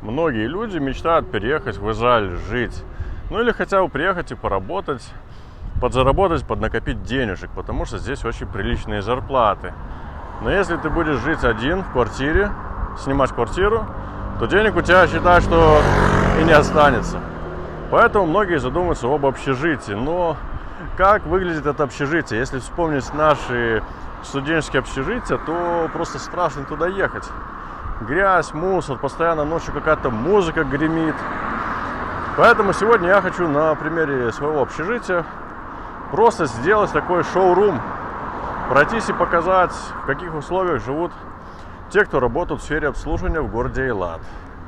Многие люди мечтают переехать в Израиль жить. Ну или хотя бы приехать и поработать, подзаработать, поднакопить денежек, потому что здесь очень приличные зарплаты. Но если ты будешь жить один в квартире, снимать квартиру, то денег у тебя, считай, что и не останется. Поэтому многие задумываются об общежитии. Но как выглядит это общежитие? Если вспомнить наши студенческие общежития, то просто страшно туда ехать. Грязь, мусор, постоянно ночью какая-то музыка гремит. Поэтому сегодня я хочу на примере своего общежития просто сделать такой шоурум, пройтись и показать, в каких условиях живут те, кто работают в сфере обслуживания в городе Эйлат.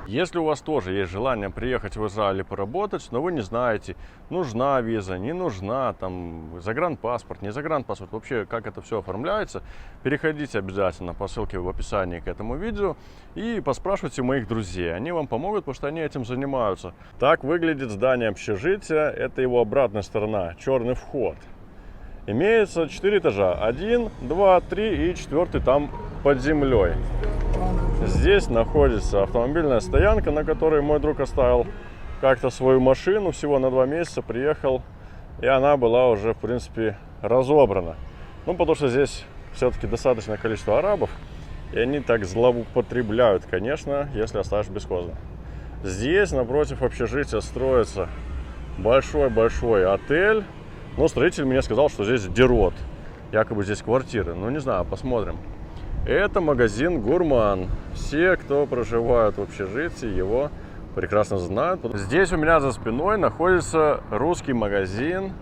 Если у вас тоже есть желание приехать в Израиль и поработать, но вы не знаете, нужна виза, не нужна, там, загранпаспорт, не загранпаспорт, вообще как это все оформляется, переходите обязательно по ссылке в описании к этому видео и поспрашивайте моих друзей. Они вам помогут, потому что они этим занимаются. Так выглядит здание общежития, это его обратная сторона, черный вход. Имеется 4 этажа, 1, 2, 3 и 4 там под землей. Здесь находится автомобильная стоянка, на которой мой друг оставил как-то свою машину, всего на 2 месяца приехал, и она была уже, в принципе, разобрана. Ну, потому что здесь все-таки достаточное количество арабов, и они так злоупотребляют, конечно, если оставишь бесхозно. Здесь, напротив общежития, строится большой-большой отель. Но строитель мне сказал, что здесь дерот, якобы здесь квартиры. Ну, не знаю, посмотрим. Это магазин «Гурман». Все, кто проживает в общежитии, его прекрасно знают. Здесь у меня за спиной находится русский магазин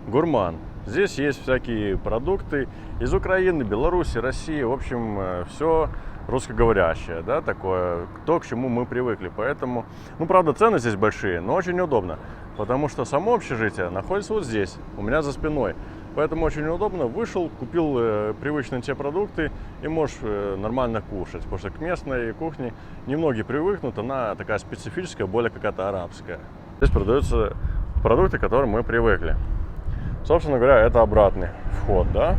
«Гурман». Здесь есть всякие продукты из Украины, Беларуси, России. В общем, все русскоговорящее, да, такое, то, к чему мы привыкли. Поэтому, ну, правда, цены здесь большие, но очень удобно. Потому что само общежитие находится вот здесь, у меня за спиной. Поэтому очень удобно. Вышел, купил привычные тебе продукты и можешь нормально кушать. Потому что к местной кухне немногие привыкнут, она такая специфическая, более какая-то арабская. Здесь продаются продукты, к которым мы привыкли. Собственно говоря, это обратный вход, да.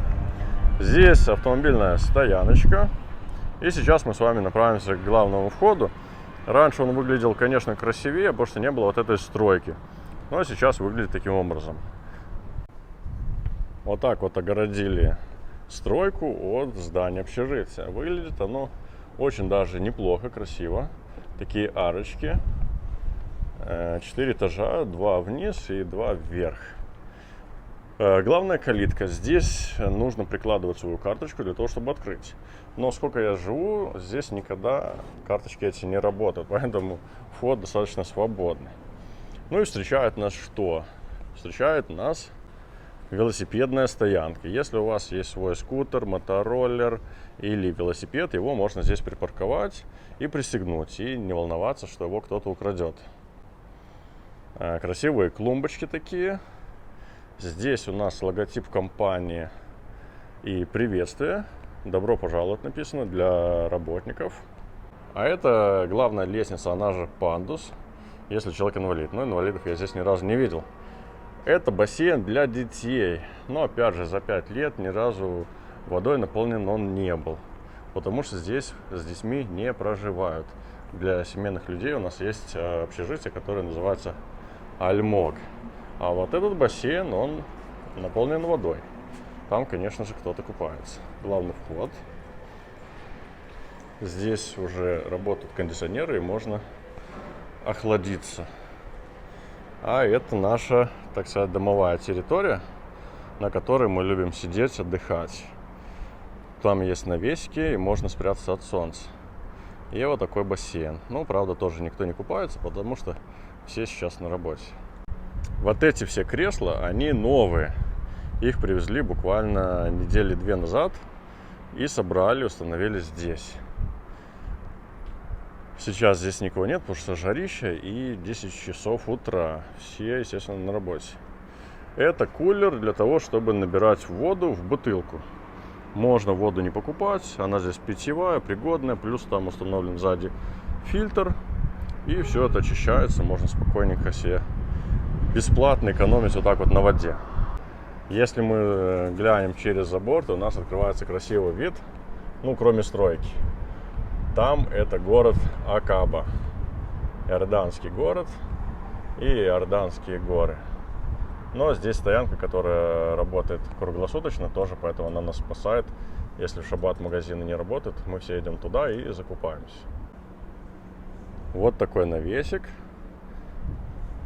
Здесь автомобильная стояночка. И сейчас мы с вами направимся к главному входу. Раньше он выглядел, конечно, красивее, потому что не было вот этой стройки. Но сейчас выглядит таким образом. Вот так вот огородили стройку от здания общежития. Выглядит оно очень даже неплохо, красиво. Такие арочки. 4 этажа, 2 вниз и 2 вверх. Главная калитка. Здесь нужно прикладывать свою карточку для того, чтобы открыть. Но сколько я живу, здесь никогда карточки эти не работают. Поэтому вход достаточно свободный. Ну и встречает нас что? Встречает нас велосипедная стоянка. Если у вас есть свой скутер, мотороллер или велосипед, его можно здесь припарковать и пристегнуть. И не волноваться, что его кто-то украдет. Красивые клумбочки такие. Здесь у нас логотип компании и приветствие. Добро пожаловать написано для работников. А это главная лестница, она же пандус, если человек инвалид. Но инвалидов я здесь ни разу не видел. Это бассейн для детей. Но опять же, за 5 лет ни разу водой наполнен он не был. Потому что здесь с детьми не проживают. Для семейных людей у нас есть общежитие, которое называется Альмог. А вот этот бассейн, он наполнен водой. Там, конечно же, кто-то купается. Главный вход. Здесь уже работают кондиционеры и можно охладиться. А это наша, так сказать, домовая территория, на которой мы любим сидеть, отдыхать. Там есть навесики и можно спрятаться от солнца. И вот такой бассейн. Ну, правда, тоже никто не купается, потому что все сейчас на работе. Вот эти все кресла, они новые. Их привезли буквально недели 2 назад и собрали, установили здесь. Сейчас здесь никого нет, потому что жарища и 10 часов утра. Все, естественно, на работе. Это кулер для того, чтобы набирать воду в бутылку. Можно воду не покупать, она здесь питьевая, пригодная. Плюс там установлен сзади фильтр. И все это очищается, можно спокойненько себе бесплатно экономить вот так вот на воде. Если мы глянем через забор, то у нас открывается красивый вид, ну, кроме стройки. Там это город Акаба. Иорданский город и Иорданские горы. Но здесь стоянка, которая работает круглосуточно тоже, поэтому она нас спасает. Если в шаббат магазины не работают, мы все идем туда и закупаемся. Вот такой навесик.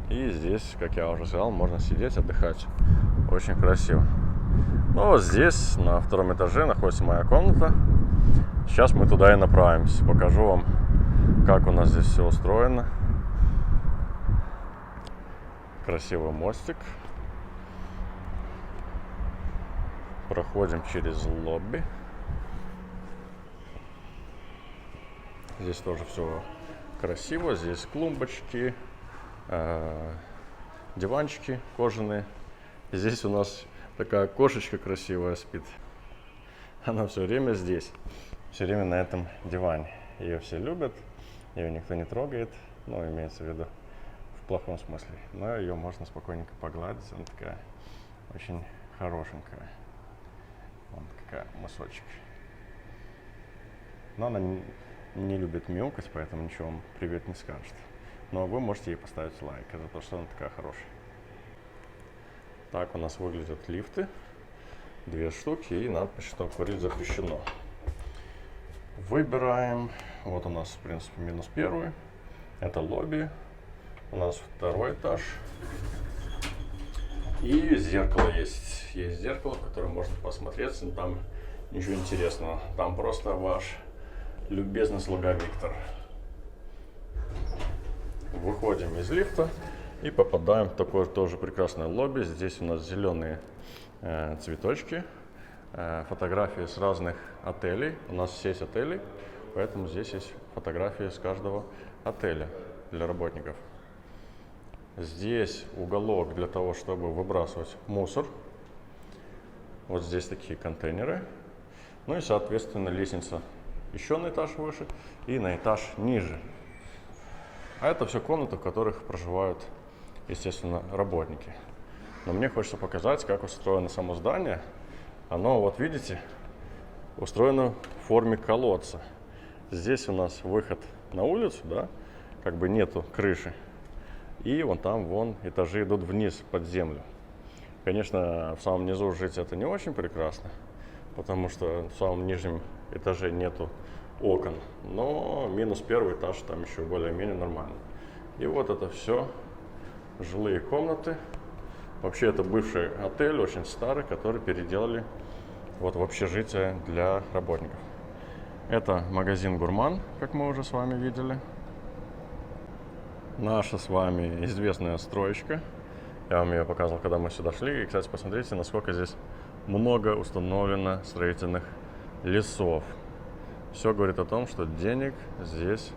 И здесь, как я уже сказал, можно сидеть, отдыхать. Очень красиво. Ну вот здесь, на втором этаже, находится моя комната. Сейчас мы туда и направимся. Покажу вам, как у нас здесь все устроено. Красивый мостик. Проходим через лобби. Здесь тоже все красиво. Здесь клумбочки, диванчики кожаные. Здесь у нас такая кошечка красивая спит. Она все время здесь, все время на этом диване. Ее все любят, ее никто не трогает, ну, имеется в виду в плохом смысле. Но ее можно спокойненько погладить, она такая очень хорошенькая. Вот какая мысочек. Но она не любит мяукать, поэтому ничего вам привет не скажет. Но вы можете ей поставить лайк за то, что она такая хорошая. Так у нас выглядят лифты. 2 штуки и надпись, что курить запрещено. Выбираем. Вот у нас, в принципе, -1. Это лобби. У нас 2-й этаж. И зеркало есть. Есть зеркало, в которое можно посмотреться, но там ничего интересного. Там просто ваш любезный слуга Виктор. Выходим из лифта и попадаем в такое тоже прекрасное лобби. Здесь у нас зеленые цветочки, фотографии с разных отелей. У нас сеть отелей, поэтому здесь есть фотографии с каждого отеля для работников. Здесь уголок для того, чтобы выбрасывать мусор. Вот здесь такие контейнеры. Ну и, соответственно, лестница еще на этаж выше и на этаж ниже. А это все комнаты, в которых проживают, естественно, работники. Но мне хочется показать, как устроено само здание. Оно, вот видите, устроено в форме колодца. Здесь у нас выход на улицу, да, как бы нету крыши. И вон там, вон, этажи идут вниз, под землю. Конечно, в самом низу жить это не очень прекрасно, потому что в самом нижнем этаже нету окон. Но -1 этаж там еще более-менее нормально. И вот это все жилые комнаты. Вообще это бывший отель, очень старый, который переделали вот в общежитие для работников. Это магазин Гурман, как мы уже с вами видели. Наша с вами известная строечка. Я вам ее показывал, когда мы сюда шли. И, кстати, посмотрите, насколько здесь много установлено строительных лесов. Все говорит о том, что денег здесь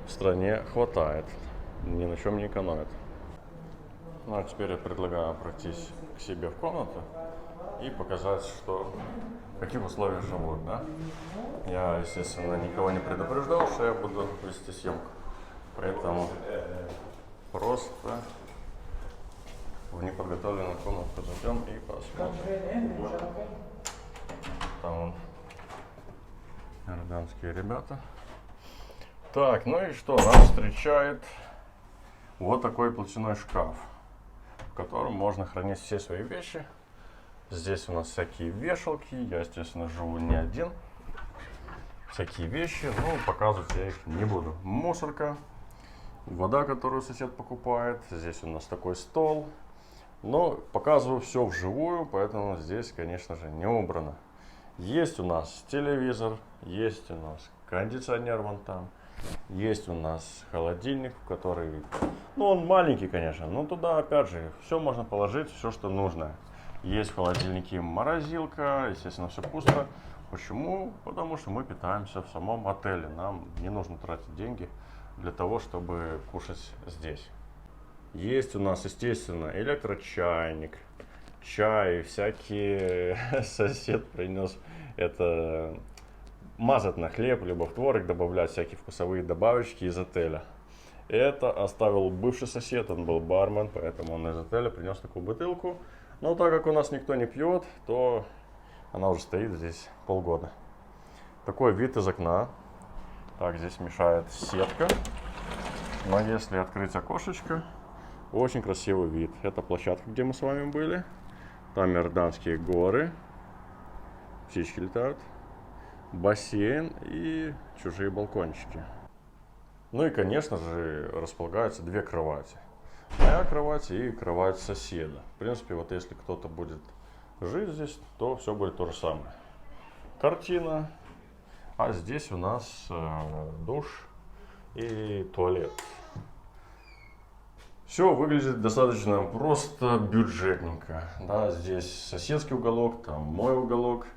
в стране хватает. Ни на чем не экономят. Ну а теперь я предлагаю пройтись к себе в комнату и показать, что в каких условиях живут, да? Я, естественно, никого не предупреждал, что я буду вести съемку. Поэтому просто в неподготовленную комнату зайдем и посмотрим. Там иорданские ребята. Так, ну и что? Нас встречает вот такой платяной шкаф, в котором можно хранить все свои вещи. Здесь у нас всякие вешалки. Я, естественно, живу не один. Всякие вещи, но показывать я их не буду. Мусорка, вода, которую сосед покупает. Здесь у нас такой стол. Но показываю все вживую, поэтому здесь, конечно же, не убрано. Есть у нас телевизор, есть у нас кондиционер вон там. Есть у нас холодильник, который, ну, он маленький, конечно, но туда, опять же, все можно положить, все, что нужно. Есть в холодильнике морозилка, естественно, все пусто. Почему? Потому что мы питаемся в самом отеле. Нам не нужно тратить деньги для того, чтобы кушать здесь. Есть у нас, естественно, электрочайник, чай, всякие. Сосед принес это мазать на хлеб, либо в творог добавлять всякие вкусовые добавочки из отеля. Это оставил бывший сосед, он был бармен, поэтому он из отеля принес такую бутылку. Но так как у нас никто не пьет, то она уже стоит здесь полгода. Такой вид из окна. Так, здесь мешает сетка. Но если открыть окошечко, очень красивый вид. Это площадка, где мы с вами были. Там Иорданские горы. Птички летают. Бассейн и чужие балкончики. Ну и, конечно же, располагаются две кровати. Моя кровать и кровать соседа. В принципе, вот если кто-то будет жить здесь, то все будет то же самое. Картина. А здесь у нас душ и туалет. Все выглядит достаточно просто бюджетненько. Да, здесь соседский уголок, там мой уголок.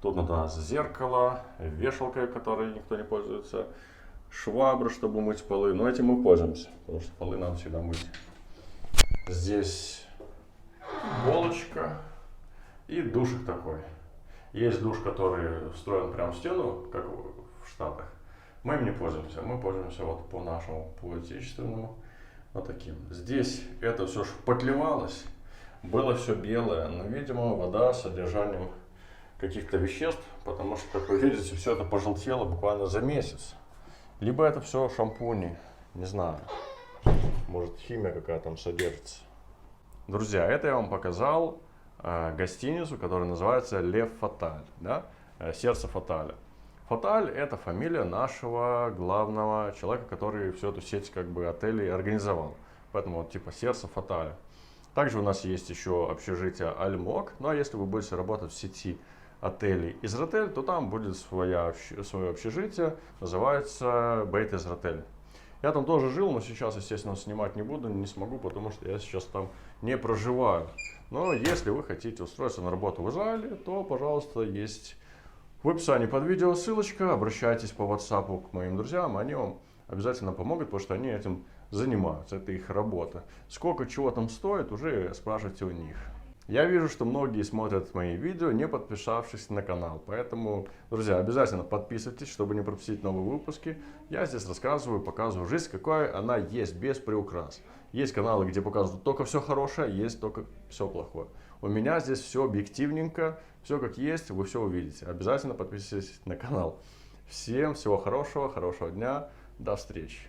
Тут у нас зеркало, вешалка, которой никто не пользуется, швабра, чтобы мыть полы. Но этим мы пользуемся, потому что полы надо всегда мыть. Здесь полочка и душик такой. Есть душ, который встроен прямо в стену, как в Штатах. Мы им не пользуемся. Мы пользуемся вот по нашему, по отечественному, вот таким. Здесь это все шпатлевалось, было все белое, но, видимо, вода с содержанием каких-то веществ, потому что, как вы видите, все это пожелтело буквально за месяц. Либо это все шампуни, не знаю, может химия какая там содержится. Друзья, это я вам показал гостиницу, которая называется Лев Фаталь, да? Сердце Фаталя. Фаталь — это фамилия нашего главного человека, который всю эту сеть как бы отелей организовал. Поэтому вот типа Сердце Фаталя. Также у нас есть еще общежитие Альмок. Ну а если вы будете работать в сети отелей Изратель, то там будет свое общежитие, называется Бейт Изратель. Я там тоже жил, но сейчас, естественно, снимать не буду, не смогу, потому что я сейчас там не проживаю. Но если вы хотите устроиться на работу в Израиле, то, пожалуйста, есть в описании под видео ссылочка. Обращайтесь по WhatsApp к моим друзьям, они вам обязательно помогут, потому что они этим занимаются, это их работа. Сколько чего там стоит, уже спрашивайте у них. Я вижу, что многие смотрят мои видео, не подписавшись на канал. Поэтому, друзья, обязательно подписывайтесь, чтобы не пропустить новые выпуски. Я здесь рассказываю, показываю жизнь, какая она есть, без приукрас. Есть каналы, где показывают только все хорошее, есть только все плохое. У меня здесь все объективненько, все как есть, вы все увидите. Обязательно подписывайтесь на канал. Всем всего хорошего, хорошего дня, до встречи.